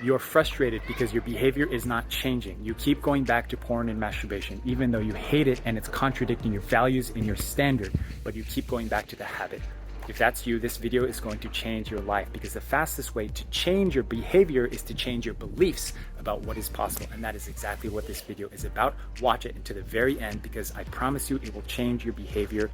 You're frustrated because your behavior is not changing. You keep going back to porn and masturbation, even though you hate it and it's contradicting your values and your standard, but you keep going back to the habit. If that's you, this video is going to change your life, because the fastest way to change your behavior is to change your beliefs about what is possible. And that is exactly what this video is about. Watch it until the very end, because I promise you it will change your behavior.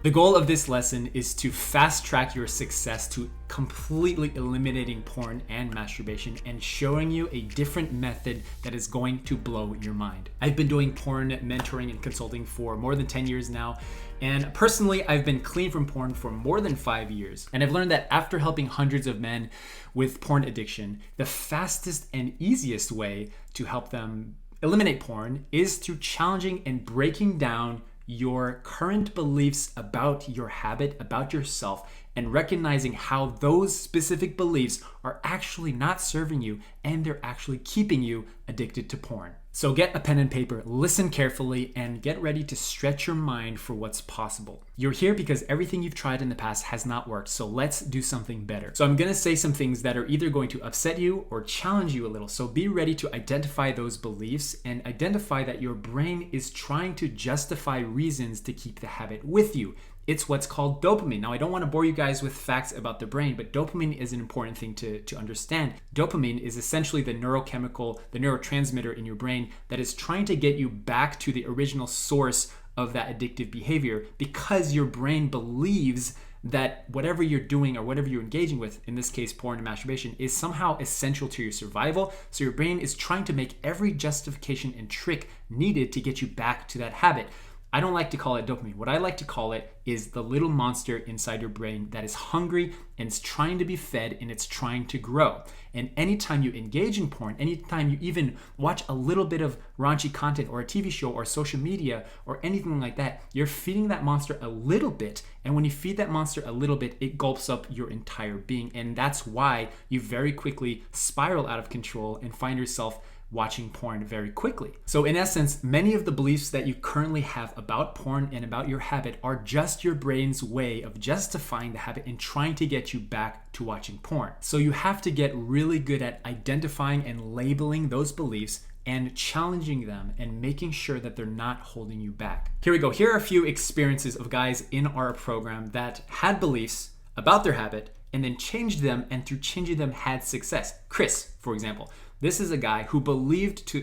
The goal of this lesson is to fast track your success to completely eliminating porn and masturbation and showing you a different method that is going to blow your mind. I've been doing porn mentoring and consulting for more than 10 years now. And personally, I've been clean from porn for more than 5 years. And I've learned that after helping hundreds of men with porn addiction, the fastest and easiest way to help them eliminate porn is through challenging and breaking down your current beliefs about your habit, about yourself, and recognizing how those specific beliefs are actually not serving you and they're actually keeping you addicted to porn. So get a pen and paper, listen carefully, and get ready to stretch your mind for what's possible. You're here because everything you've tried in the past has not worked, so let's do something better. So I'm gonna say some things that are either going to upset you or challenge you a little, so be ready to identify those beliefs and identify that your brain is trying to justify reasons to keep the habit with you. It's what's called dopamine. Now, I don't want to bore you guys with facts about the brain, but dopamine is an important thing to understand. Dopamine is essentially the neurochemical, the neurotransmitter in your brain that is trying to get you back to the original source of that addictive behavior, because your brain believes that whatever you're doing or whatever you're engaging with, in this case porn and masturbation, is somehow essential to your survival. So your brain is trying to make every justification and trick needed to get you back to that habit. I don't like to call it dopamine. What I like to call it is the little monster inside your brain that is hungry and it's trying to be fed and it's trying to grow. And anytime you engage in porn, anytime you even watch a little bit of raunchy content or a TV show or social media or anything like that, you're feeding that monster a little bit. And when you feed that monster a little bit, it gulps up your entire being. And that's why you very quickly spiral out of control and find yourself watching porn very quickly. So in essence, many of the beliefs that you currently have about porn and about your habit are just your brain's way of justifying the habit and trying to get you back to watching porn. So you have to get really good at identifying and labeling those beliefs and challenging them and making sure that they're not holding you back. Here we go. Here are a few experiences of guys in our program that had beliefs about their habit and then changed them, and through changing them had success. Chris, for example. This is a guy who believed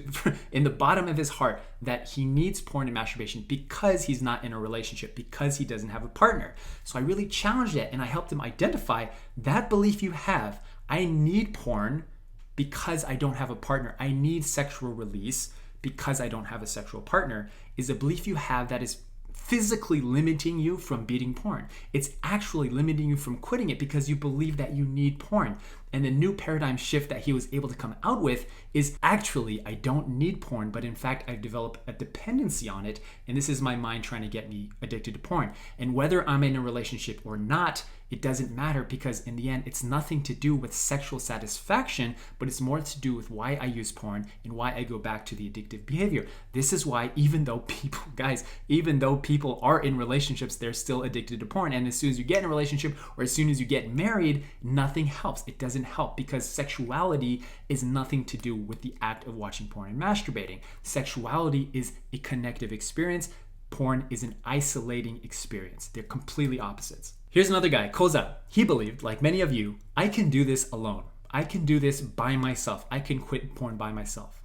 in the bottom of his heart that he needs porn and masturbation because he's not in a relationship, because he doesn't have a partner. So I really challenged it and I helped him identify that belief you have. I need porn because I don't have a partner. I need sexual release because I don't have a sexual partner, is a belief you have that is physically limiting you from beating porn. It's actually limiting you from quitting it because you believe that you need porn. And the new paradigm shift that he was able to come out with is actually, I don't need porn, but in fact, I've developed a dependency on it. And this is my mind trying to get me addicted to porn. And whether I'm in a relationship or not, it doesn't matter, because in the end, it's nothing to do with sexual satisfaction, but it's more to do with why I use porn and why I go back to the addictive behavior. This is why even though people are in relationships, they're still addicted to porn. And as soon as you get in a relationship or as soon as you get married, nothing helps. It doesn't help, because sexuality is nothing to do with the act of watching porn and masturbating. Sexuality is a connective experience. Porn is an isolating experience. They're completely opposites. Here's another guy, Koza. He believed, like many of you, I can do this alone. I can do this by myself. I can quit porn by myself.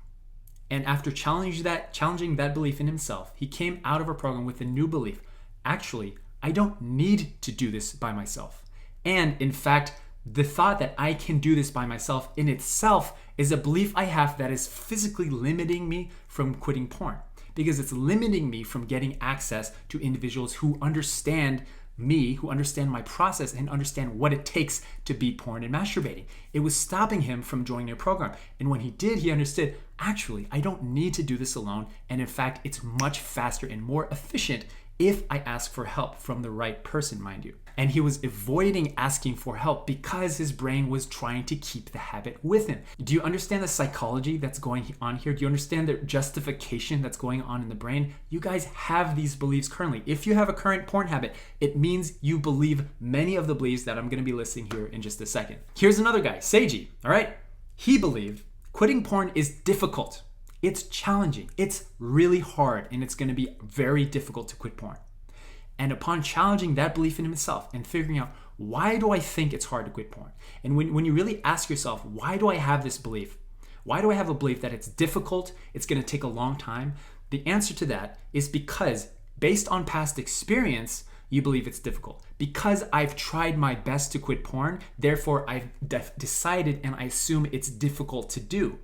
And after challenging that belief in himself, he came out of our program with a new belief. Actually, I don't need to do this by myself. And in fact, the thought that I can do this by myself in itself is a belief I have that is physically limiting me from quitting porn, because it's limiting me from getting access to individuals who understand me, who understand my process and understand what it takes to beat porn and masturbating. It was stopping him from joining a program. And when he did, he understood, actually, I don't need to do this alone. And in fact, it's much faster and more efficient if I ask for help from the right person, mind you. and he was avoiding asking for help because his brain was trying to keep the habit with him. Do you understand the psychology that's going on here? Do you understand the justification that's going on in the brain? You guys have these beliefs currently. If you have a current porn habit, it means you believe many of the beliefs that I'm going to be listing here in just a second. Here's another guy, Seiji, all right? He believed quitting porn is difficult. It's challenging. It's really hard, and it's going to be very difficult to quit porn. And upon challenging that belief in himself and figuring out, why do I think it's hard to quit porn? And when you really ask yourself, why do I have this belief? Why do I have a belief that it's difficult, it's going to take a long time? The answer to that is because based on past experience, you believe it's difficult. Because I've tried my best to quit porn, therefore I've decided and I assume it's difficult to do.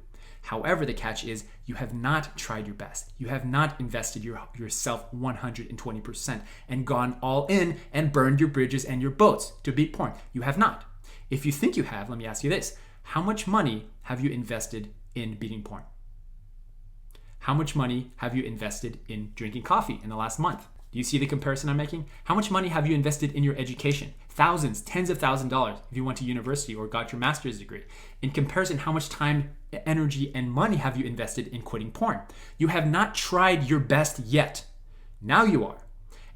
However, the catch is you have not tried your best. You have not invested yourself 120% and gone all in and burned your bridges and your boats to beat porn. You have not. If you think you have, let me ask you this. How much money have you invested in beating porn? How much money have you invested in drinking coffee in the last month? Do you see the comparison I'm making? How much money have you invested in your education? Thousands, tens of thousands of dollars if you went to university or got your master's degree. In comparison, how much time, energy, and money have you invested in quitting porn? You have not tried your best yet. Now you are.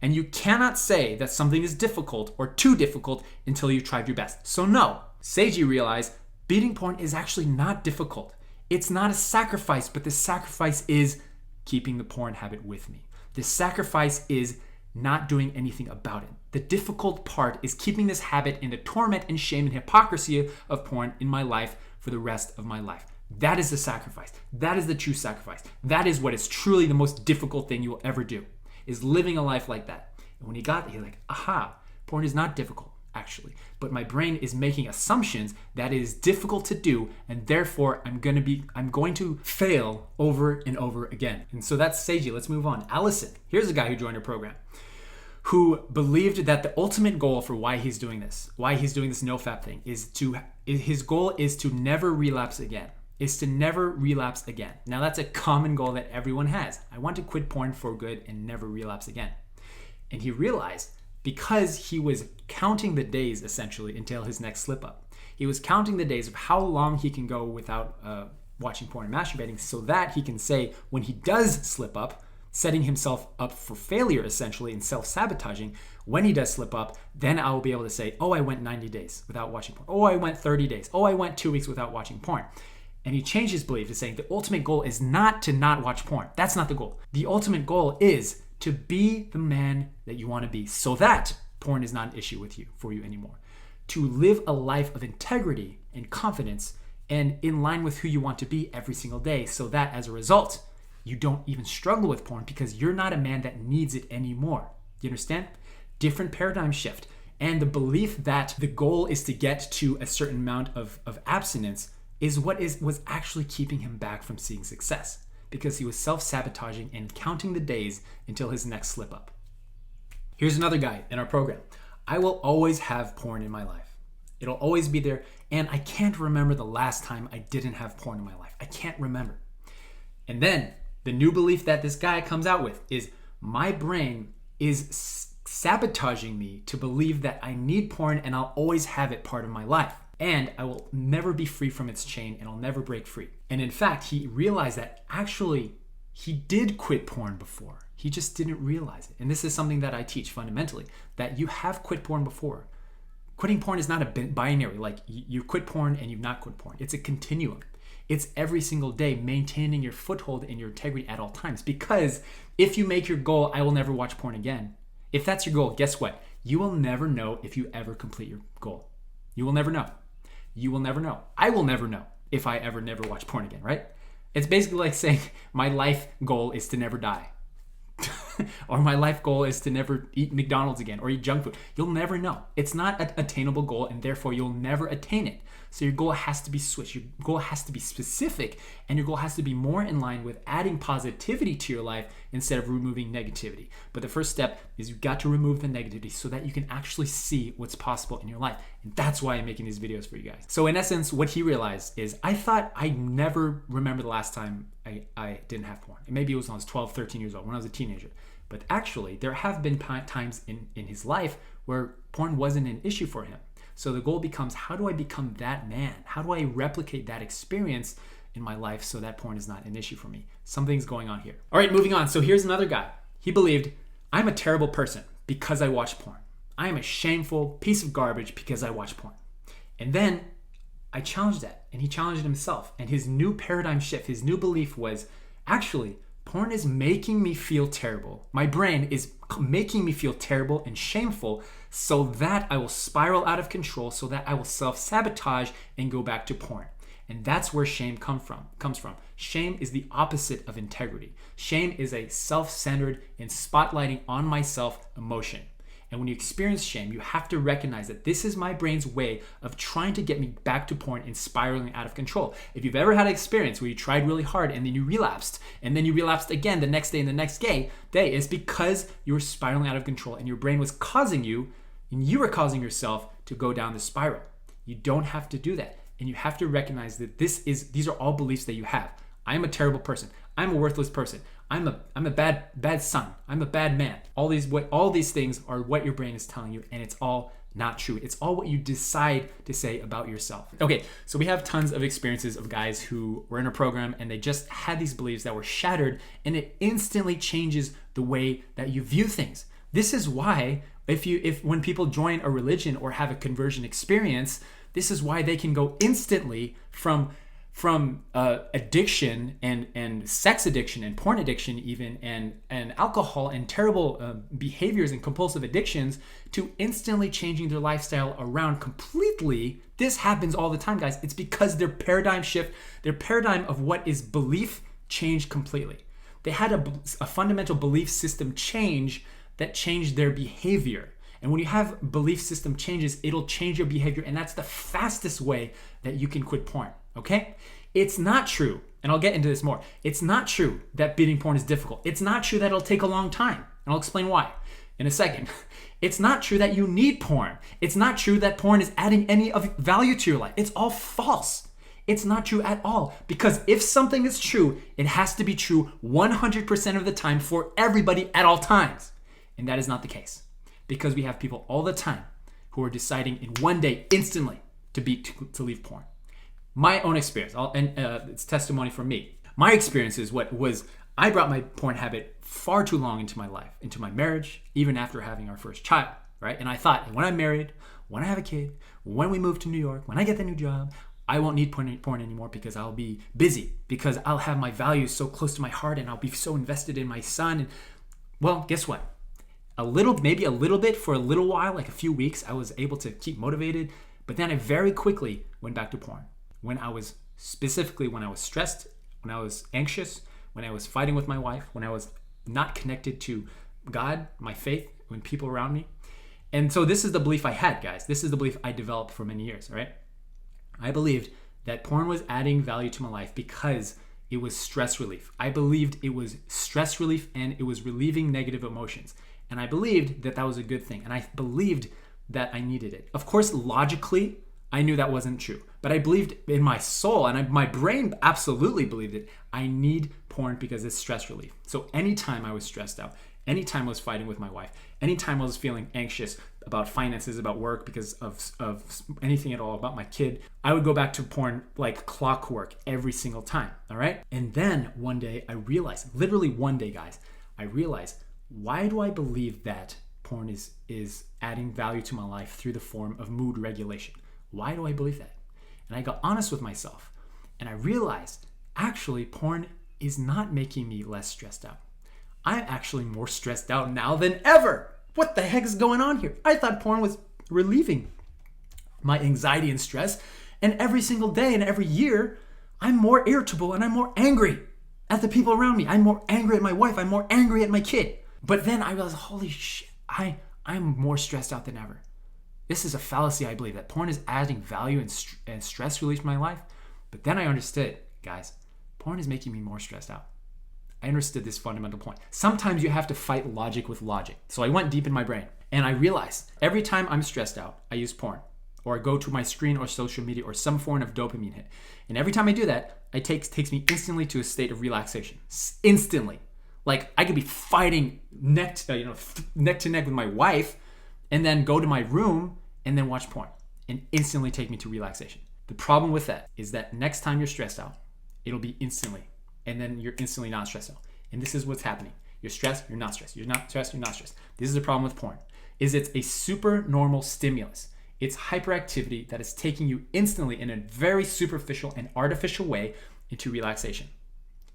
And you cannot say that something is difficult or too difficult until you've tried your best. So no, Seiji realized beating porn is actually not difficult. It's not a sacrifice, but the sacrifice is keeping the porn habit with me. The sacrifice is not doing anything about it. The difficult part is keeping this habit in the torment and shame and hypocrisy of porn in my life for the rest of my life. That is the sacrifice. That is the true sacrifice. That is what is truly the most difficult thing you will ever do, is living a life like that. And when he got there, he's like, aha, porn is not difficult, actually. But my brain is making assumptions that it is difficult to do, and therefore I'm going to fail over and over again. And so that's Seiji. Let's move on. Allison, here's a guy who joined our program, who believed that the ultimate goal for why he's doing this nofap thing, his goal is to never relapse again. Now that's a common goal that everyone has. I want to quit porn for good and never relapse again. And he realized, because he was counting the days essentially until his next slip up. He was counting the days of how long he can go without watching porn and masturbating, so that he can say when he does slip up, setting himself up for failure essentially and self-sabotaging, when he does slip up, then I will be able to say, oh, I went 90 days without watching porn. Oh, I went 30 days. Oh, I went 2 weeks without watching porn. And he changed his belief to saying the ultimate goal is not to not watch porn. That's not the goal. The ultimate goal is to be the man that you want to be, so that porn is not an issue for you anymore. To live a life of integrity and confidence and in line with who you want to be every single day, so that as a result, you don't even struggle with porn because you're not a man that needs it anymore. You understand? Different paradigm shift. And the belief that the goal is to get to a certain amount of abstinence is what was actually keeping him back from seeing success, because he was self-sabotaging and counting the days until his next slip up. Here's another guy in our program. I will always have porn in my life. It'll always be there, and I can't remember the last time I didn't have porn in my life. I can't remember. And then the new belief that this guy comes out with is my brain is sabotaging me to believe that I need porn and I'll always have it part of my life. And I will never be free from its chain and I'll never break free. And in fact, he realized that actually he did quit porn before. He just didn't realize it. And this is something that I teach fundamentally, that you have quit porn before. Quitting porn is not a binary, like you quit porn and you've not quit porn. It's a continuum. It's every single day maintaining your foothold and your integrity at all times. Because if you make your goal, I will never watch porn again. If that's your goal, guess what? You will never know if you ever complete your goal. You will never know. You will never know. I will never know if I ever never watch porn again, right? It's basically like saying my life goal is to never die. Or my life goal is to never eat McDonald's again or eat junk food. You'll never know. It's not an attainable goal, and therefore you'll never attain it. So your goal has to be switched. Your goal has to be specific, and your goal has to be more in line with adding positivity to your life instead of removing negativity. But the first step is you've got to remove the negativity so that you can actually see what's possible in your life. And that's why I'm making these videos for you guys. So in essence, what he realized is I thought I never remember the last time I didn't have porn. And maybe it was when I was 12, 13 years old, when I was a teenager. But actually, there have been times in his life where porn wasn't an issue for him. So the goal becomes, how do I become that man? How do I replicate that experience in my life so that porn is not an issue for me? Something's going on here. All right, moving on. So here's another guy. He believed, I'm a terrible person because I watch porn. I am a shameful piece of garbage because I watch porn. And then I challenged that, and he challenged himself. And his new paradigm shift, his new belief was, actually, porn is making me feel terrible. My brain is making me feel terrible and shameful so that I will spiral out of control, so that I will self-sabotage and go back to porn. And that's where shame comes from. Shame is the opposite of integrity. Shame is a self-centered and spotlighting on myself emotion. And when you experience shame, you have to recognize that this is my brain's way of trying to get me back to porn and spiraling out of control. If you've ever had an experience where you tried really hard and then you relapsed, and then you relapsed again the next day and the next day, it's because you were spiraling out of control and your brain was causing you, and you were causing yourself to go down the spiral. You don't have to do that. And you have to recognize that these are all beliefs that you have. I'm a terrible person. I'm a worthless person. I'm a bad son. I'm a bad man. All these things are what your brain is telling you, and it's all not true. It's all what you decide to say about yourself. Okay, so we have tons of experiences of guys who were in a program and they just had these beliefs that were shattered, and it instantly changes the way that you view things. This is why when people join a religion or have a conversion experience, this is why they can go instantly from addiction and sex addiction and porn addiction even and alcohol and terrible behaviors and compulsive addictions to instantly changing their lifestyle around completely. This happens all the time, guys. It's because their paradigm shift, their paradigm of what is belief changed completely. They had a fundamental belief system change that changed their behavior. And when you have belief system changes, it'll change your behavior, and that's the fastest way that you can quit porn, okay? It's not true, and I'll get into this more. It's not true that beating porn is difficult. It's not true that it'll take a long time, and I'll explain why in a second. It's not true that you need porn. It's not true that porn is adding any of value to your life. It's all false. It's not true at all, because if something is true, it has to be true 100% of the time for everybody at all times, and that is not the case. Because we have people all the time who are deciding in one day instantly to leave porn. My own experience, it's testimony from me. My experience is I brought my porn habit far too long into my life, into my marriage, even after having our first child, right? And I thought, when I'm married, when I have a kid, when we move to New York, when I get the new job, I won't need porn anymore because I'll be busy, because I'll have my values so close to my heart and I'll be so invested in my son. And well, guess what? Maybe a little bit for a little while, like a few weeks, I was able to keep motivated, but then I very quickly went back to porn. When I was stressed, when I was anxious, when I was fighting with my wife, when I was not connected to God, my faith, when people around me. And so this is the belief I had, guys. This is the belief I developed for many years, right? I believed that porn was adding value to my life because it was stress relief. I believed it was stress relief and it was relieving negative emotions. And I believed that was a good thing. And I believed that I needed it. Of course, logically, I knew that wasn't true. But I believed in my soul, and my brain absolutely believed it. I need porn because it's stress relief. So anytime I was stressed out, anytime I was fighting with my wife, anytime I was feeling anxious about finances, about work, because of anything at all, about my kid, I would go back to porn like clockwork every single time, all right? And then one day I realized, literally one day, guys, I realized, why do I believe that porn is adding value to my life through the form of mood regulation? Why do I believe that? And I got honest with myself, and I realized, actually, porn is not making me less stressed out. I'm actually more stressed out now than ever. What the heck is going on here? I thought porn was relieving my anxiety and stress, and every single day and every year, I'm more irritable and I'm more angry at the people around me. I'm more angry at my wife. I'm more angry at my kid. But then I realized, holy shit, I'm more stressed out than ever. This is a fallacy, I believe, that porn is adding value and stress relief to my life. But then I understood, guys, porn is making me more stressed out. I understood this fundamental point. Sometimes you have to fight logic with logic. So I went deep in my brain and I realized every time I'm stressed out, I use porn or I go to my screen or social media or some form of dopamine hit. And every time I do that, it takes me instantly to a state of relaxation. Instantly. Like I could be fighting neck to neck with my wife and then go to my room and then watch porn and instantly take me to relaxation. The problem with that is that next time you're stressed out, it'll be instantly, and then you're instantly not stressed out. And this is what's happening. You're stressed, you're not stressed. You're not stressed, you're not stressed. This is the problem with porn, is it's a super normal stimulus. It's hyperactivity that is taking you instantly in a very superficial and artificial way into relaxation.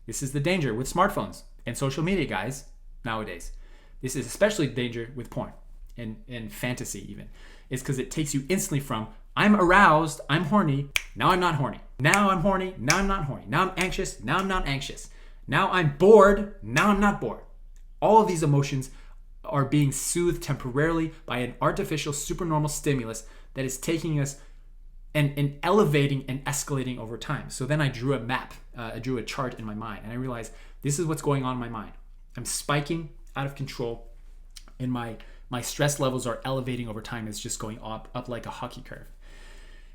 This is the danger with smartphones and social media, guys, nowadays. This is especially danger with porn and fantasy even. It's because it takes you instantly from, I'm aroused, I'm horny, now I'm not horny. Now I'm horny, now I'm not horny. Now I'm anxious, now I'm not anxious. Now I'm bored, now I'm not bored. All of these emotions are being soothed temporarily by an artificial supernormal stimulus that is taking us and elevating and escalating over time. So then I drew a map, I drew a chart in my mind, and I realized this is what's going on in my mind. I'm spiking out of control, and my stress levels are elevating over time. It's just going up like a hockey curve.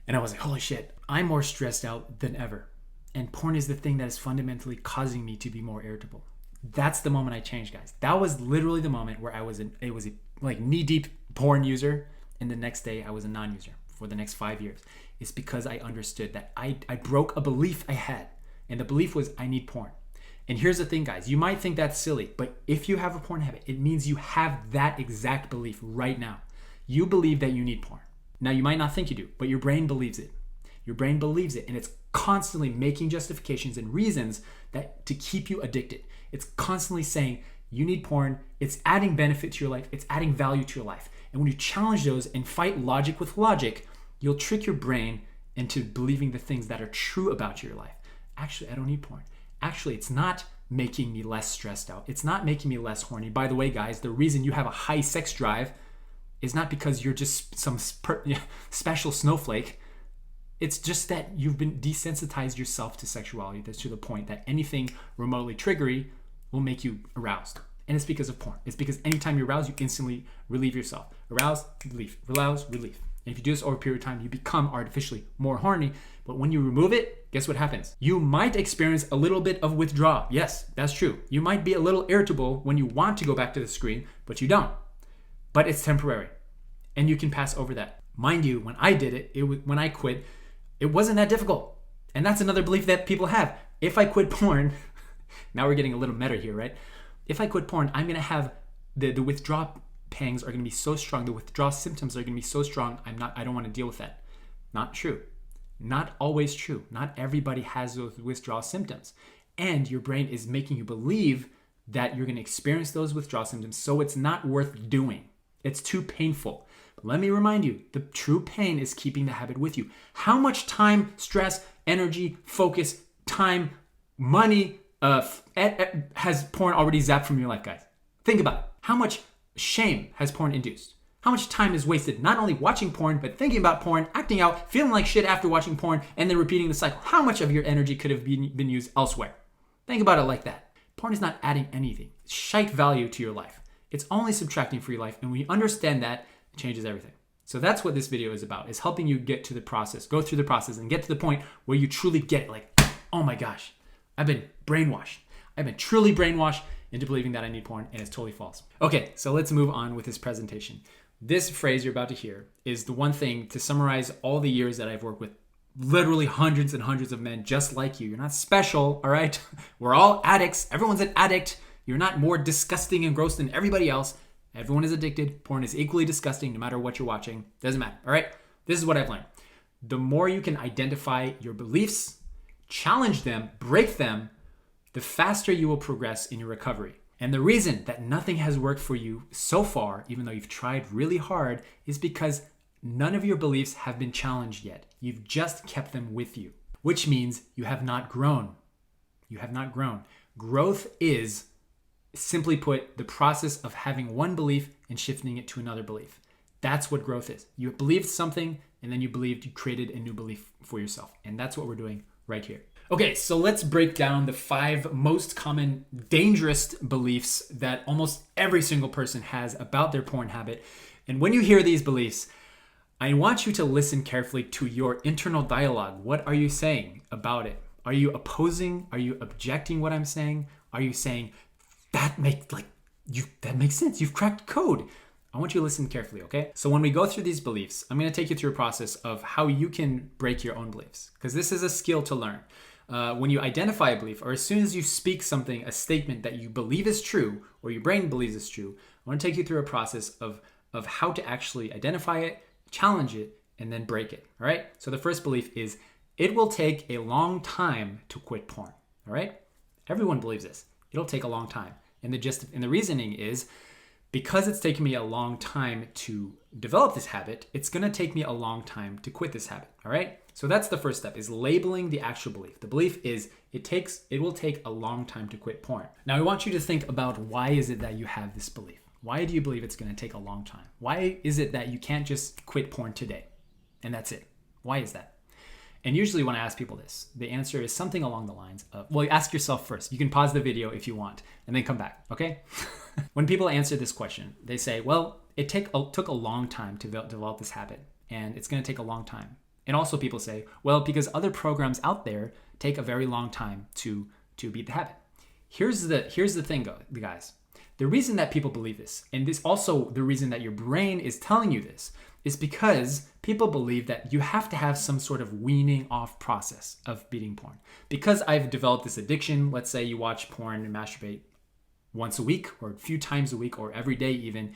And I was like, holy shit, I'm more stressed out than ever. And porn is the thing that is fundamentally causing me to be more irritable. That's the moment I changed, guys. That was literally the moment where I was a knee-deep porn user, and the next day I was a non-user for the next 5 years. It's because I understood that I broke a belief I had, and the belief was I need porn. And here's the thing, guys. You might think that's silly, but if you have a porn habit, it means you have that exact belief right now. You believe that you need porn. Now, you might not think you do, but your brain believes it. Your brain believes it, and it's constantly making justifications and reasons that to keep you addicted. It's constantly saying you need porn. It's adding benefit to your life. It's adding value to your life. And when you challenge those and fight logic with logic, you'll trick your brain into believing the things that are true about your life. Actually, I don't need porn. Actually, it's not making me less stressed out. It's not making me less horny. By the way, guys, the reason you have a high sex drive is not because you're just some special snowflake. It's just that you've been desensitized yourself to sexuality. That's to the point that anything remotely triggery will make you aroused. And it's because of porn. It's because anytime you're aroused, you instantly relieve yourself. Arouse, relief, arouse, relief. And if you do this over a period of time, you become artificially more horny. But when you remove it, guess what happens? You might experience a little bit of withdrawal. Yes, that's true. You might be a little irritable when you want to go back to the screen, but you don't. But it's temporary. And you can pass over that. Mind you, when I did it, when I quit, it wasn't that difficult. And that's another belief that people have. If I quit porn, now we're getting a little meta here, right? If I quit porn, I'm going to have the withdrawal pangs are going to be so strong. The withdrawal symptoms are going to be so strong. I don't want to deal with that. Not true. Not always true. Not everybody has those withdrawal symptoms. And your brain is making you believe that you're going to experience those withdrawal symptoms, so it's not worth doing. It's too painful. But let me remind you, the true pain is keeping the habit with you. How much time, stress, energy, focus, time, money has porn already zapped from your life, guys? Think about it. How much shame has porn induced? How much time is wasted not only watching porn, but thinking about porn, acting out, feeling like shit after watching porn, and then repeating the cycle? How much of your energy could have been used elsewhere? Think about it like that. Porn is not adding anything. It's shite value to your life. It's only subtracting for your life. And when you understand that, it changes everything. So that's what this video is about, is helping you get to the process, go through the process, and get to the point where you truly get it. Like, oh my gosh, I've been brainwashed. I've been truly brainwashed into believing that I need porn, and it's totally false. Okay, so let's move on with this presentation. This phrase you're about to hear is the one thing to summarize all the years that I've worked with literally hundreds and hundreds of men just like you. You're not special, all right? We're all addicts. Everyone's an addict. You're not more disgusting and gross than everybody else. Everyone is addicted. Porn is equally disgusting no matter what you're watching. Doesn't matter, all right? This is what I've learned. The more you can identify your beliefs, challenge them, break them, the faster you will progress in your recovery. And the reason that nothing has worked for you so far, even though you've tried really hard, is because none of your beliefs have been challenged yet. You've just kept them with you, which means you have not grown. You have not grown. Growth is, simply put, the process of having one belief and shifting it to another belief. That's what growth is. You believed something, and then you created a new belief for yourself. And that's what we're doing right here. Okay, so let's break down the 5 most common dangerous beliefs that almost every single person has about their porn habit. And when you hear these beliefs, I want you to listen carefully to your internal dialogue. What are you saying about it? Are you opposing? Are you objecting what I'm saying? Are you saying that makes sense? You've cracked code. I want you to listen carefully, okay? So when we go through these beliefs, I'm going to take you through a process of how you can break your own beliefs, because this is a skill to learn. When you identify a belief, or as soon as you speak something, a statement that you believe is true, or your brain believes is true, I want to take you through a process of how to actually identify it, challenge it, and then break it, all right? So the first belief is, it will take a long time to quit porn, all right? Everyone believes this. It'll take a long time. And the reasoning is, because it's taken me a long time to develop this habit, it's going to take me a long time to quit this habit, all right? So that's the first step, is labeling the actual belief. The belief is, it will take a long time to quit porn. Now I want you to think about, why is it that you have this belief? Why do you believe it's going to take a long time? Why is it that you can't just quit porn today and that's it? Why is that? And usually when I ask people this, the answer is something along the lines of, well, ask yourself first. You can pause the video if you want and then come back, okay? When people answer this question, they say, well, it took a long time to develop this habit, and it's going to take a long time. And also people say, well, because other programs out there take a very long time to beat the habit. Here's the thing, guys. The reason that people believe this, and this also the reason that your brain is telling you this, is because people believe that you have to have some sort of weaning off process of beating porn. Because I've developed this addiction, let's say you watch porn and masturbate once a week, or a few times a week, or every day even,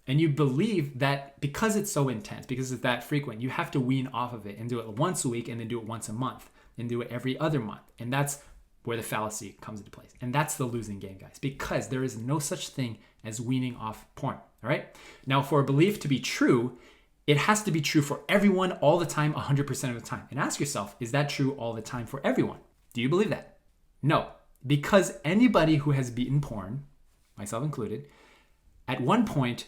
and you believe that because it's so intense, because it's that frequent, you have to wean off of it and do it once a week, and then do it once a month, and do it every other month. And that's where the fallacy comes into place. And that's the losing game, guys, because there is no such thing as weaning off porn, all right? Now, for a belief to be true, it has to be true for everyone all the time, 100% of the time. And ask yourself, is that true all the time for everyone? Do you believe that? No, because anybody who has beaten porn, myself included, at one point,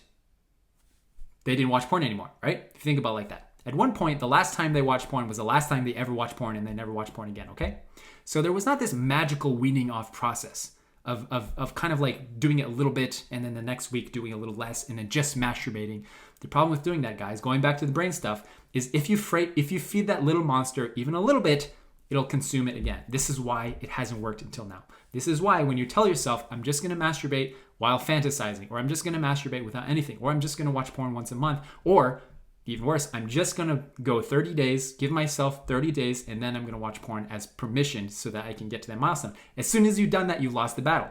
they didn't watch porn anymore, right? If you think about it like that. At one point, the last time they watched porn was the last time they ever watched porn, and they never watched porn again, okay? So there was not this magical weaning off process of kind of like doing it a little bit, and then the next week doing a little less, and then just masturbating. The problem with doing that, guys, going back to the brain stuff, is if you feed that little monster even a little bit, it'll consume it again. This is why it hasn't worked until now. This is why when you tell yourself, I'm just going to masturbate while fantasizing, or I'm just going to masturbate without anything, or I'm just going to watch porn once a month, or even worse, I'm just going to go 30 days, give myself 30 days, and then I'm going to watch porn as permission so that I can get to that milestone. As soon as you've done that, you've lost the battle.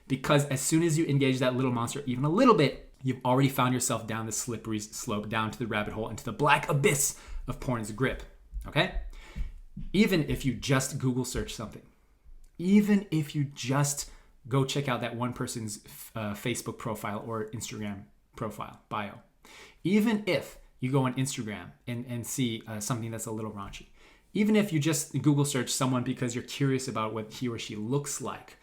Because as soon as you engage that little monster even a little bit, you've already found yourself down the slippery slope, down to the rabbit hole, into the black abyss of porn's grip, okay? Even if you just Google search something, even if you just go check out that one person's Facebook profile or Instagram profile, bio, even if you go on Instagram and see something that's a little raunchy, even if you just Google search someone because you're curious about what he or she looks like,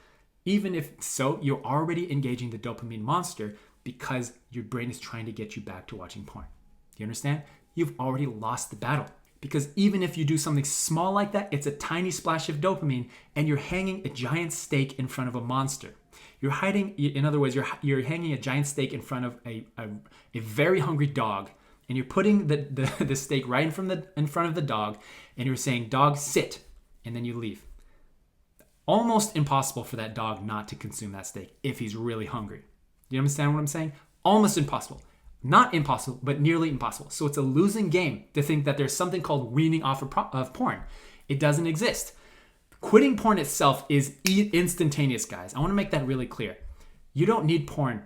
even if so, you're already engaging the dopamine monster because your brain is trying to get you back to watching porn. Do you understand? You've already lost the battle. Because even if you do something small like that, it's a tiny splash of dopamine, and you're hanging a giant steak in front of a monster. You're hiding, in other words, you're hanging a giant steak in front of a very hungry dog, and you're putting the steak right in front of the dog, and you're saying, dog, sit, and then you leave. Almost impossible for that dog not to consume that steak if he's really hungry. Do you understand what I'm saying? Almost impossible. Not impossible, but nearly impossible. So it's a losing game to think that there's something called weaning off of porn. It doesn't exist. Quitting porn itself is instantaneous, guys. I want to make that really clear. You don't need porn,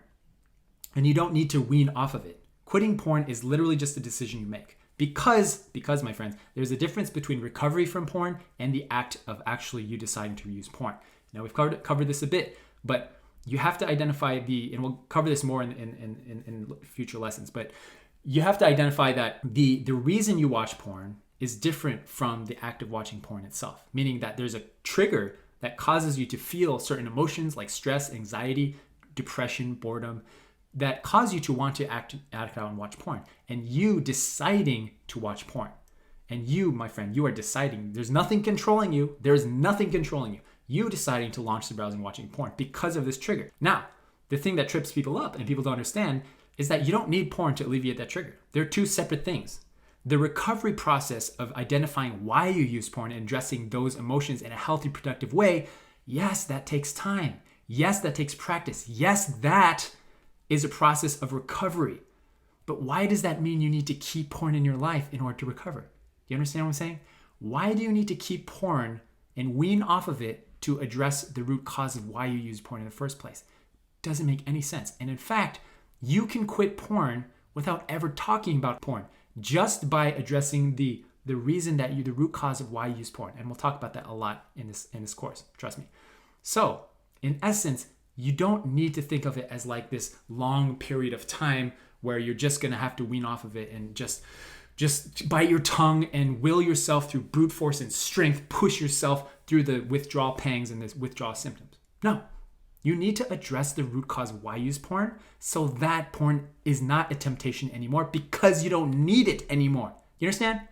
and you don't need to wean off of it. Quitting porn is literally just a decision you make. Because, my friends, there's a difference between recovery from porn and the act of actually you deciding to use porn. Now, we've covered this a bit, but you have to identify and we'll cover this more in future lessons, but you have to identify that the reason you watch porn is different from the act of watching porn itself, meaning that there's a trigger that causes you to feel certain emotions like stress, anxiety, depression, boredom, that cause you to want to act out and watch porn. And you deciding to watch porn. And you, my friend, you are deciding. There's nothing controlling you. There's nothing controlling you. You deciding to launch the browsing watching porn because of this trigger. Now, the thing that trips people up and people don't understand is that you don't need porn to alleviate that trigger. They're two separate things. The recovery process of identifying why you use porn and addressing those emotions in a healthy, productive way, yes, that takes time. Yes, that takes practice. Yes, that is a process of recovery. But why does that mean you need to keep porn in your life in order to recover? You understand what I'm saying? Why do you need to keep porn and wean off of it to address the root cause of why you use porn in the first place? Doesn't make any sense. And in fact, you can quit porn without ever talking about porn, just by addressing the reason that the root cause of why you use porn. And we'll talk about that a lot in this course, trust me. So in essence, you don't need to think of it as like this long period of time where you're just gonna have to wean off of it and just bite your tongue and will yourself through brute force and strength, push yourself through the withdrawal pangs and the withdrawal symptoms. No, you need to address the root cause of why you use porn so that porn is not a temptation anymore because you don't need it anymore. You understand?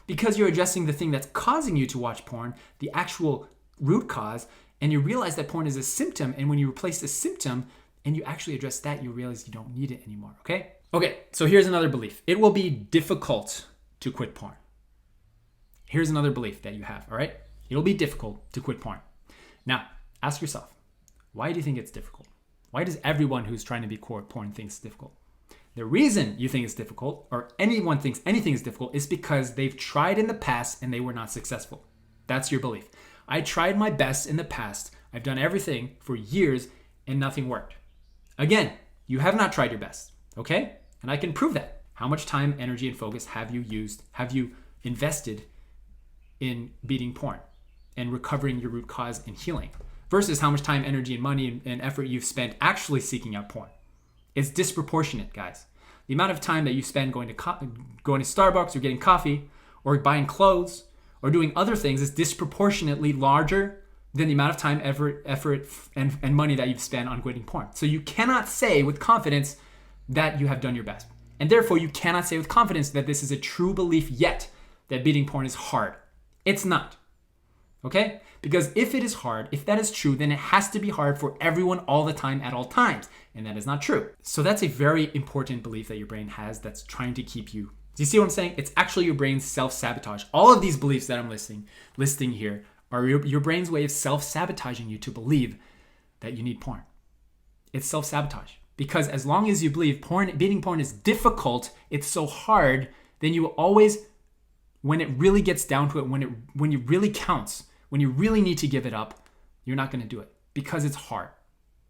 Because you're addressing the thing that's causing you to watch porn, the actual root cause, and you realize that porn is a symptom, and when you replace the symptom and you actually address that, you realize you don't need it anymore, okay? Okay, so here's another belief. It will be difficult to quit porn. Here's another belief that you have, all right? It'll be difficult to quit porn. Now, ask yourself, why do you think it's difficult? Why does everyone who's trying to be quit porn think it's difficult? The reason you think it's difficult, or anyone thinks anything is difficult, is because they've tried in the past and they were not successful. That's your belief. I tried my best in the past. I've done everything for years and nothing worked. Again, you have not tried your best, okay? And I can prove that. How much time, energy, and focus have you invested in beating porn and recovering your root cause and healing versus how much time, energy, and money and effort you've spent actually seeking out porn? It's disproportionate, guys. The amount of time that you spend going to Starbucks or getting coffee or buying clothes or doing other things is disproportionately larger than the amount of time, effort, and money that you've spent on quitting porn. So you cannot say with confidence that you have done your best. And therefore, you cannot say with confidence that this is a true belief yet that beating porn is hard. It's not. Okay? Because if it is hard, if that is true, then it has to be hard for everyone all the time at all times. And that is not true. So that's a very important belief that your brain has that's trying to keep you. Do you see what I'm saying? It's actually your brain's self-sabotage. All of these beliefs that I'm listing here are your brain's way of self-sabotaging you to believe that you need porn. It's self-sabotage. Because as long as you believe beating porn is difficult, it's so hard, then you always, when it really gets down to it, when it really counts, when you really need to give it up, you're not going to do it because it's hard,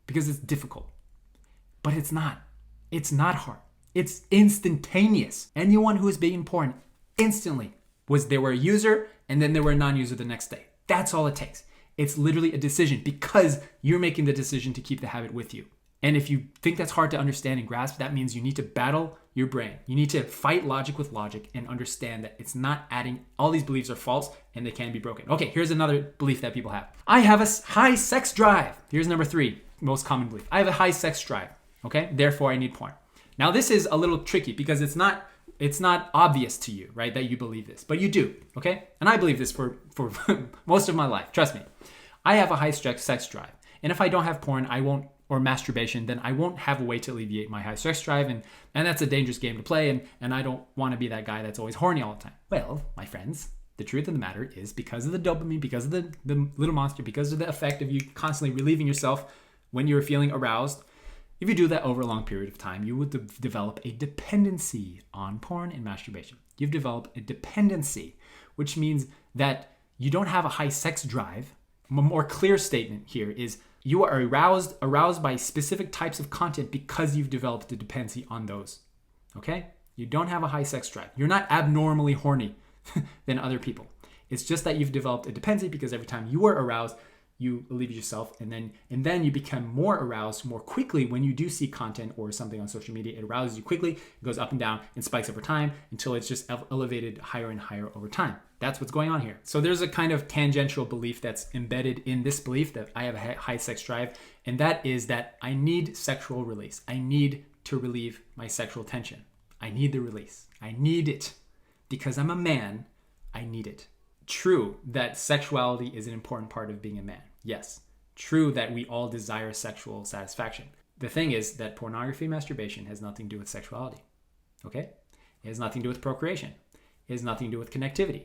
because it's difficult. But it's not. It's not hard. It's instantaneous. Anyone who is beating porn instantly they were a user and then they were a non-user the next day. That's all it takes. It's literally a decision because you're making the decision to keep the habit with you. And if you think that's hard to understand and grasp, that means you need to battle your brain. You need to fight logic with logic and understand that it's not adding, all these beliefs are false and they can be broken. Okay, here's another belief that people have. I have a high sex drive. Here's number 3, most common belief. I have a high sex drive, okay? Therefore I need porn. Now this is a little tricky because it's not obvious to you, right, that you believe this, but you do, okay? And I believe this for most of my life, trust me. I have a high sex drive. And if I don't have porn, or masturbation, then I won't have a way to alleviate my high sex drive, and that's a dangerous game to play, and I don't want to be that guy that's always horny all the time. Well, my friends, the truth of the matter is because of the dopamine, because of the little monster, because of the effect of you constantly relieving yourself when you're feeling aroused, if you do that over a long period of time, you would develop a dependency on porn and masturbation. You've developed a dependency, which means that you don't have a high sex drive. A more clear statement here is you are aroused by specific types of content because you've developed a dependency on those, okay? You don't have a high sex drive. You're not abnormally horny than other people. It's just that you've developed a dependency because every time you are aroused, you alleviate yourself, and then you become more aroused more quickly when you do see content or something on social media. It arouses you quickly, it goes up and down and spikes over time until it's just elevated higher and higher over time. That's what's going on here. So there's a kind of tangential belief that's embedded in this belief that I have a high sex drive, and that is that I need sexual release. I need to relieve my sexual tension. I need the release. I need it because I'm a man. I need it. True that sexuality is an important part of being a man. Yes. True that we all desire sexual satisfaction. The thing is that pornography, masturbation has nothing to do with sexuality. Okay? It has nothing to do with procreation. It has nothing to do with connectivity,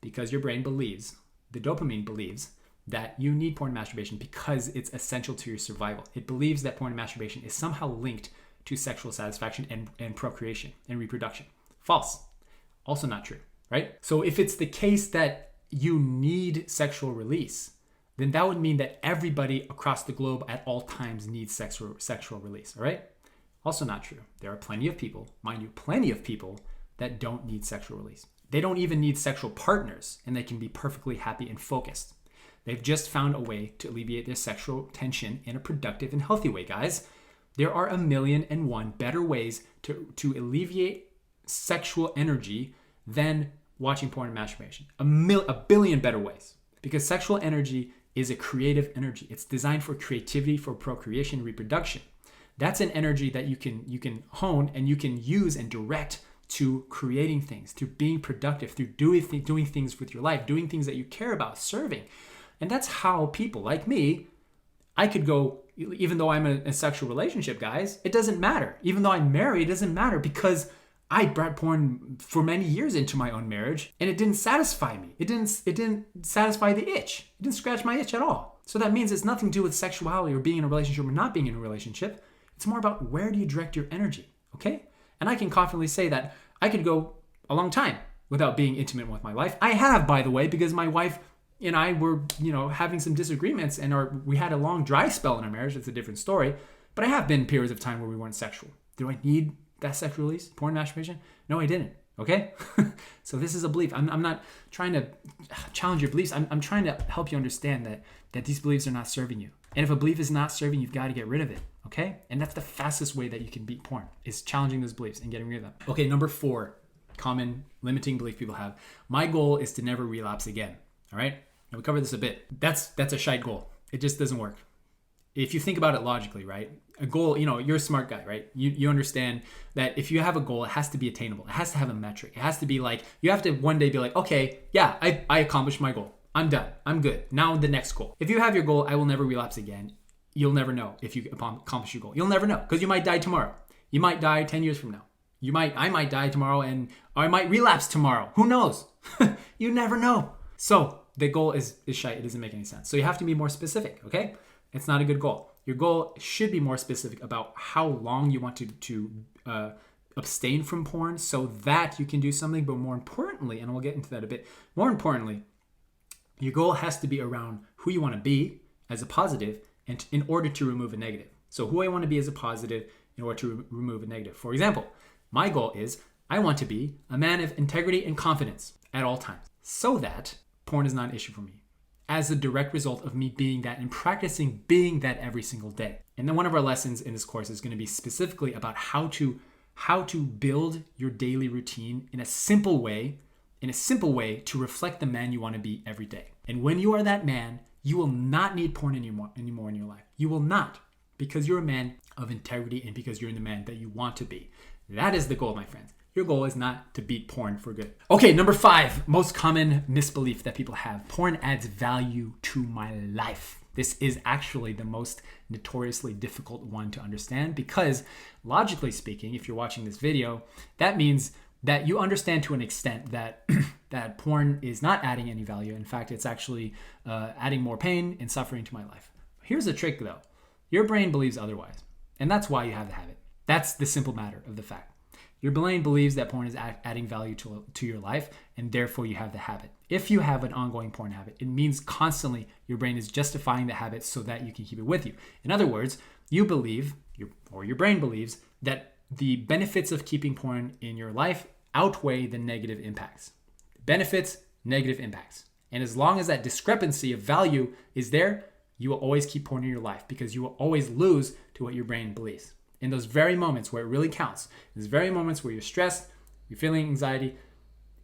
because your brain believes, the dopamine believes, that you need porn and masturbation because it's essential to your survival. It believes that porn and masturbation is somehow linked to sexual satisfaction and procreation and reproduction. False. Also not true, right? So if it's the case that you need sexual release, then that would mean that everybody across the globe at all times needs sexual release, all right? Also not true. There are plenty of people, mind you, plenty of people that don't need sexual release. They don't even need sexual partners, and they can be perfectly happy and focused. They've just found a way to alleviate their sexual tension in a productive and healthy way, guys. There are 1,000,001 better ways to alleviate sexual energy than watching porn and masturbation. A billion better ways. Because sexual energy is a creative energy. It's designed for creativity, for procreation, and reproduction. That's an energy that you can hone and you can use and direct to creating things, to being productive, through doing things with your life, doing things that you care about, serving. And that's how people like me, I could go, even though I'm in a sexual relationship, guys, it doesn't matter. Even though I'm married, it doesn't matter, because I brought porn for many years into my own marriage, and it didn't satisfy me. It didn't satisfy the itch. It didn't scratch my itch at all. So that means it's nothing to do with sexuality or being in a relationship or not being in a relationship. It's more about where do you direct your energy, okay? And I can confidently say that I could go a long time without being intimate with my wife. I have, by the way, because my wife and I were, having some disagreements, and we had a long dry spell in our marriage. It's a different story. But I have been periods of time where we weren't sexual. Do I need that sexual release? Porn, masturbation? No, I didn't. Okay? So this is a belief. I'm not trying to challenge your beliefs. I'm trying to help you understand that these beliefs are not serving you. And if a belief is not serving, you've got to get rid of it. Okay? And that's the fastest way that you can beat porn, is challenging those beliefs and getting rid of them. Okay, number 4, common limiting belief people have. My goal is to never relapse again. All right? And we covered this a bit. That's a shite goal. It just doesn't work. If you think about it logically, right? A goal, you're a smart guy, right? You understand that if you have a goal, it has to be attainable. It has to have a metric. It has to be like, you have to one day be like, okay, yeah, I accomplished my goal. I'm done. I'm good. Now the next goal. If you have your goal, I will never relapse again, you'll never know if you accomplish your goal. You'll never know, because you might die tomorrow. You might die 10 years from now. I might die tomorrow, or I might relapse tomorrow. Who knows? You never know. So the goal is shite. It doesn't make any sense. So you have to be more specific, okay? It's not a good goal. Your goal should be more specific about how long you want to abstain from porn so that you can do something. But more importantly, and we'll get into that a bit, more importantly, your goal has to be around who you want to be as a positive, and in order to remove a negative. So who I want to be as a positive in order to remove a negative. For example, my goal is I want to be a man of integrity and confidence at all times, so that porn is not an issue for me, as a direct result of me being that and practicing being that every single day. And then one of our lessons in this course is going to be specifically about how to build your daily routine in a simple way to reflect the man you want to be every day. And when you are that man, you will not need porn anymore in your life. You will not, because you're a man of integrity and because you're the man that you want to be. That is the goal, my friends. Your goal is not to beat porn for good. Okay, number 5, most common misbelief that people have. Porn adds value to my life. This is actually the most notoriously difficult one to understand, because logically speaking, if you're watching this video, that means that you understand to an extent that that porn is not adding any value. In fact, it's actually adding more pain and suffering to my life. Here's the trick though. Your brain believes otherwise. And that's why you have the habit. That's the simple matter of the fact. Your brain believes that porn is adding value to your life, and therefore you have the habit. If you have an ongoing porn habit, it means constantly your brain is justifying the habit so that you can keep it with you. In other words, you believe, your brain believes, that the benefits of keeping porn in your life outweigh the negative impacts. Benefits, negative impacts. And as long as that discrepancy of value is there, you will always keep porn in your life, because you will always lose to what your brain believes. In those very moments where it really counts, in those very moments where you're stressed, you're feeling anxiety,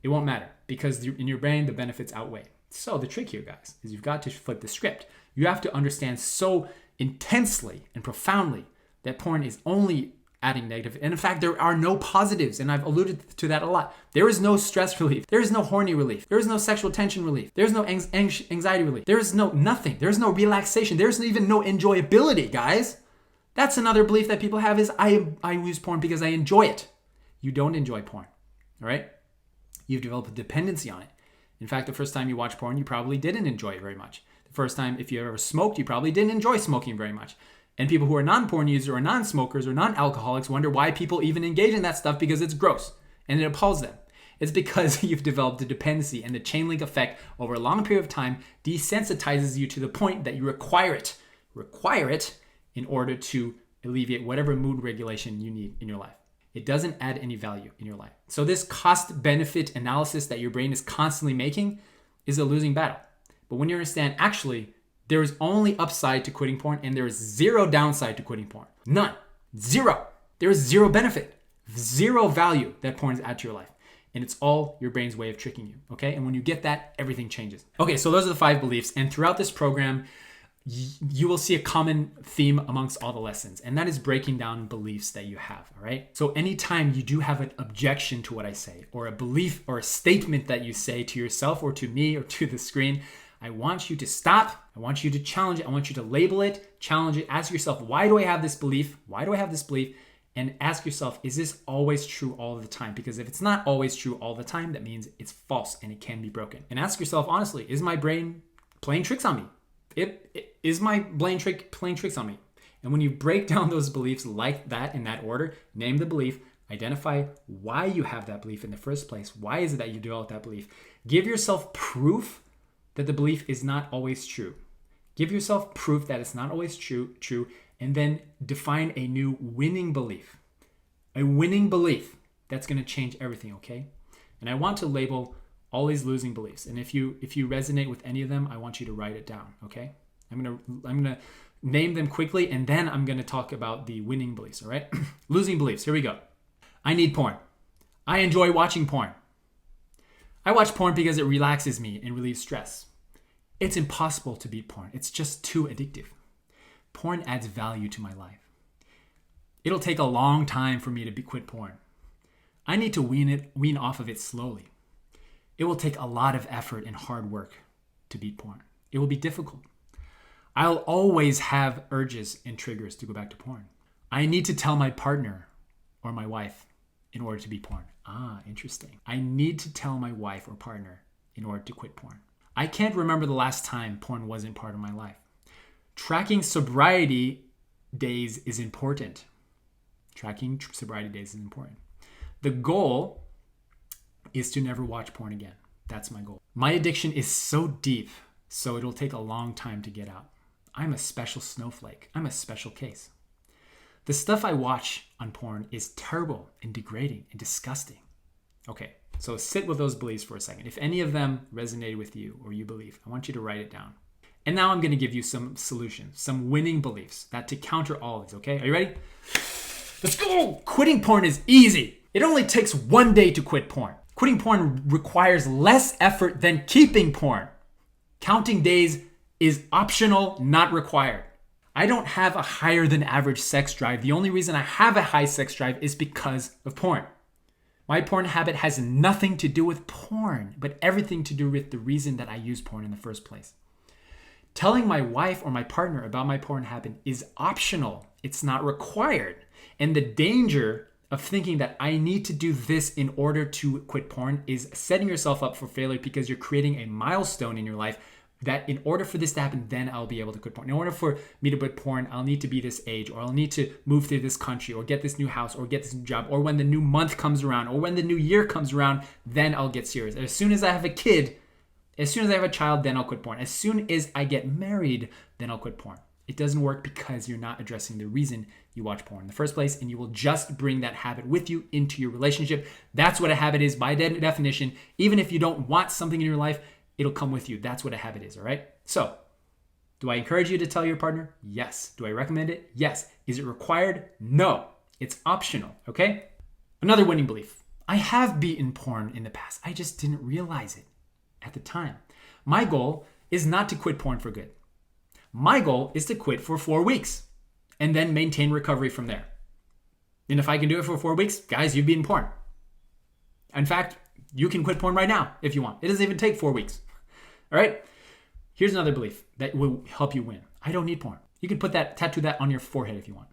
it won't matter, because in your brain, the benefits outweigh. So the trick here, guys, is you've got to flip the script. You have to understand so intensely and profoundly that porn is only adding negative. And in fact, there are no positives, and I've alluded to that a lot. There is no stress relief. There is no horny relief. There is no sexual tension relief. There's no anxiety relief. There is no nothing. There's no relaxation. There's even no enjoyability, guys. That's another belief that people have, is I use porn because I enjoy it. You don't enjoy porn, all right? You've developed a dependency on it. In fact, the first time you watched porn, you probably didn't enjoy it very much. The first time, if you ever smoked, you probably didn't enjoy smoking very much. And people who are non-porn users or non-smokers or non-alcoholics wonder why people even engage in that stuff, because it's gross and it appalls them. It's because you've developed a dependency, and the chain link effect over a long period of time desensitizes you to the point that you require it in order to alleviate whatever mood regulation you need in your life. It doesn't add any value in your life. So this cost-benefit analysis that your brain is constantly making is a losing battle. But when you understand, actually, there is only upside to quitting porn and there is zero downside to quitting porn. None. Zero. There is zero benefit, zero value that porn is add to your life. And it's all your brain's way of tricking you, okay? And when you get that, everything changes. Okay, so those are the 5 beliefs. And throughout this program, you will see a common theme amongst all the lessons, and that is breaking down beliefs that you have, all right? So anytime you do have an objection to what I say, or a belief or a statement that you say to yourself or to me or to the screen, I want you to stop. I want you to challenge it. I want you to label it, challenge it, ask yourself, why do I have this belief? Why do I have this belief? And ask yourself, is this always true all the time? Because if it's not always true all the time, that means it's false and it can be broken. And ask yourself, honestly, is my brain playing tricks on me? Is my brain playing tricks on me? And when you break down those beliefs like that in that order, name the belief, identify why you have that belief in the first place. Why is it that you developed that belief? Give yourself proof that the belief is not always true. Give yourself proof that it's not always true, and then define a new winning belief. A winning belief that's going to change everything, okay? And I want to label all these losing beliefs. And if you resonate with any of them, I want you to write it down, okay? I'm gonna name them quickly, and then I'm gonna talk about the winning beliefs, all right? Losing beliefs, here we go. I need porn. I enjoy watching porn. I watch porn because it relaxes me and relieves stress. It's impossible to beat porn. It's just too addictive. Porn adds value to my life. It'll take a long time for me to quit porn. I need to wean off of it slowly. It will take a lot of effort and hard work to beat porn. It will be difficult. I'll always have urges and triggers to go back to porn. I need to tell my partner or my wife in order to beat porn. Ah, interesting. I need to tell my wife or partner in order to quit porn. I can't remember the last time porn wasn't part of my life. Tracking sobriety days is important. Tracking sobriety days is important. The goal is to never watch porn again. That's my goal. My addiction is so deep, so it'll take a long time to get out. I'm a special snowflake. I'm a special case. The stuff I watch on porn is terrible and degrading and disgusting. Okay, so sit with those beliefs for a second. If any of them resonated with you or you believe, I want you to write it down. And now I'm going to give you some solutions, some winning beliefs that to counter all of these, okay? Are you ready? Let's go! Quitting porn is easy. It only takes 1 day to quit porn. Quitting porn requires less effort than keeping porn. Counting days is optional, not required. I don't have a higher than average sex drive. The only reason I have a high sex drive is because of porn. My porn habit has nothing to do with porn, but everything to do with the reason that I use porn in the first place. Telling my wife or my partner about my porn habit is optional. It's not required. And the danger of thinking that I need to do this in order to quit porn is setting yourself up for failure, because you're creating a milestone in your life that in order for this to happen, then I'll be able to quit porn. In order for me to quit porn, I'll need to be this age, or I'll need to move to this country, or get this new house, or get this new job, or when the new month comes around, or when the new year comes around, then I'll get serious. As soon as I have a kid, as soon as I have a child, then I'll quit porn. As soon as I get married, then I'll quit porn. It doesn't work because you're not addressing the reason you watch porn in the first place, and you will just bring that habit with you into your relationship. That's what a habit is by definition. Even if you don't want something in your life, it'll come with you. That's what a habit is, all right? So, do I encourage you to tell your partner? Yes. Do I recommend it? Yes. Is it required? No. It's optional, okay? Another winning belief. I have beaten porn in the past. I just didn't realize it at the time. My goal is not to quit porn for good. My goal is to quit for 4 weeks and then maintain recovery from there. And if I can do it for 4 weeks, guys, you've beaten porn. In fact, you can quit porn right now if you want. It doesn't even take 4 weeks. All right? Here's another belief that will help you win. I don't need porn. You can tattoo that on your forehead if you want.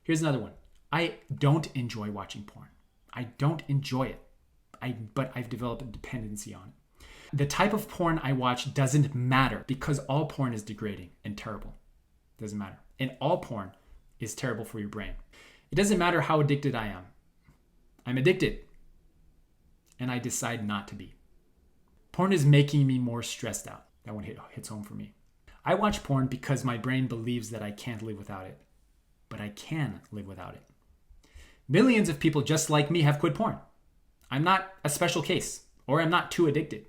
Here's another one. I don't enjoy watching porn. I don't enjoy it. but I've developed a dependency on it. The type of porn I watch doesn't matter because all porn is degrading and terrible. Doesn't matter. And all porn is terrible for your brain. It doesn't matter how addicted I am. I'm addicted. And I decide not to be. Porn is making me more stressed out. That one hits home for me. I watch porn because my brain believes that I can't live without it. But I can live without it. Millions of people just like me have quit porn. I'm not a special case, or I'm not too addicted.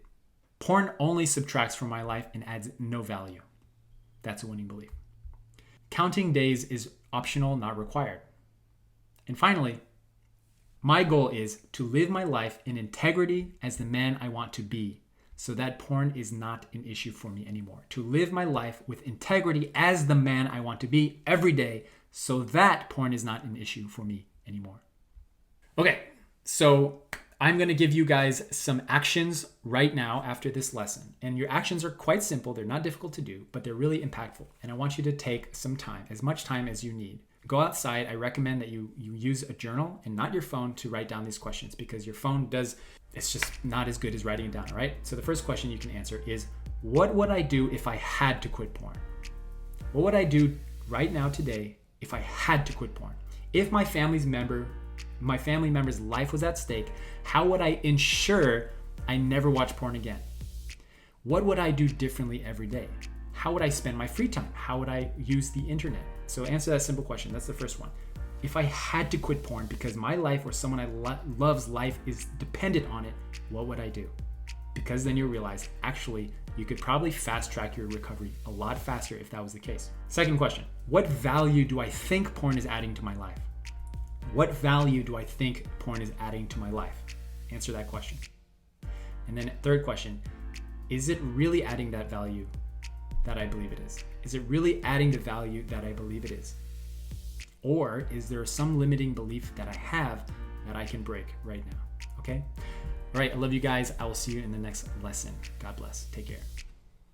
Porn only subtracts from my life and adds no value. That's a winning belief. Counting days is optional, not required. And finally, my goal is to live my life in integrity as the man I want to be, so that porn is not an issue for me anymore. To live my life with integrity as the man I want to be every day, so that porn is not an issue for me anymore. Okay, so I'm going to give you guys some actions right now after this lesson. And your actions are quite simple. They're not difficult to do, but they're really impactful. And I want you to take some time, as much time as you need. Go outside. I recommend that you use a journal and not your phone to write down these questions, because your phone it's just not as good as writing it down, all right? So the first question you can answer is, what would I do if I had to quit porn? What would I do right now today if I had to quit porn? If my family member's life was at stake, how would I ensure I never watch porn again? What would I do differently every day? How would I spend my free time? How would I use the internet? So answer that simple question. That's the first one. If I had to quit porn because my life or someone I love's life is dependent on it, what would I do? Because then you'll realize, actually, you could probably fast track your recovery a lot faster if that was the case. Second question, what value do I think porn is adding to my life? What value do I think porn is adding to my life? Answer that question. And then third question, is it really adding that value that I believe it is? Is it really adding the value that I believe it is? Or is there some limiting belief that I have that I can break right now? Okay? All right, I love you guys. I will see you in the next lesson. God bless. Take care.